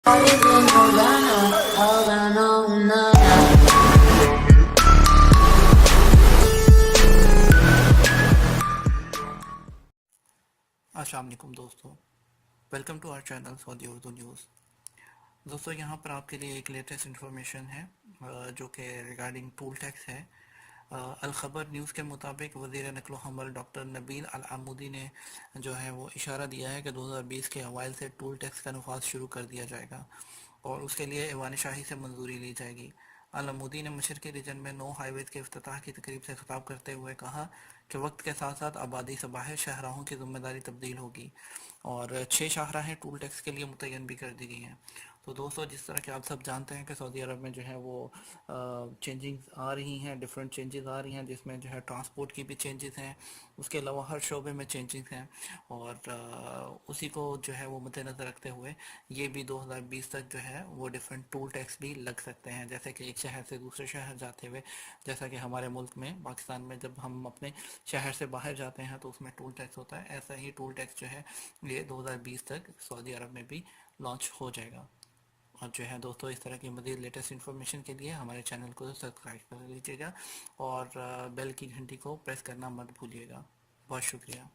अस्सलाम वालेकुम दोस्तों, welcome to our channel Saudi Urdu news. दोस्तों यहाँ पर आपके लिए एक लेटेस्ट इन्फॉर्मेशन है जो कि रिगार्डिंग टूल टैक्स है। अल ख़बर न्यूज़ के मुताबिक वज़ीर नक़्ल व हमल डॉक्टर नबील अल आमूदी ने जो है वो इशारा दिया है कि 2020 के अवाइल से टूल टैक्स का नफाज शुरू कर दिया जाएगा और उसके लिए ऐवान शाही से मंजूरी ली जाएगी। अल आमूदी ने मशरक़ी रीजन में 9 हाईवेज़ के इफ्तिताह की तकरीब से खिताब करते हुए कहा कि वक्त के साथ साथ आबादी से बाहर शाहराहों की ज़िम्मेदारी तब्दील होगी और 6 शाहराहें टूल टैक्स के लिए मुतय्यन भी कर दी गई हैं। तो दोस्तों, जिस तरह के आप सब जानते हैं कि सऊदी अरब में जो है वो चेंजिंग्स आ रही हैं, डिफरेंट चेंजेस आ रही हैं, जिसमें जो है ट्रांसपोर्ट की भी चेंजेस हैं, उसके अलावा हर शोबे में चेंजेस हैं और उसी को जो है वो मद्देनज़र रखते हुए ये भी 2020 तक जो है वो डिफरेंट टूल टैक्स भी लग सकते हैं। जैसे कि एक शहर से दूसरे शहर जाते हुए, जैसा कि हमारे मुल्क में पाकिस्तान में जब हम अपने शहर से बाहर जाते हैं तो उसमें टूल टैक्स होता है, ऐसा ही टूल टैक्स जो है ये 2020 तक सऊदी अरब में भी लॉन्च हो जाएगा। और जो है दोस्तों, इस तरह की मज़ीद लेटेस्ट इन्फॉर्मेशन के लिए हमारे चैनल को सब्सक्राइब कर लीजिएगा और बेल की घंटी को प्रेस करना मत भूलिएगा। बहुत शुक्रिया।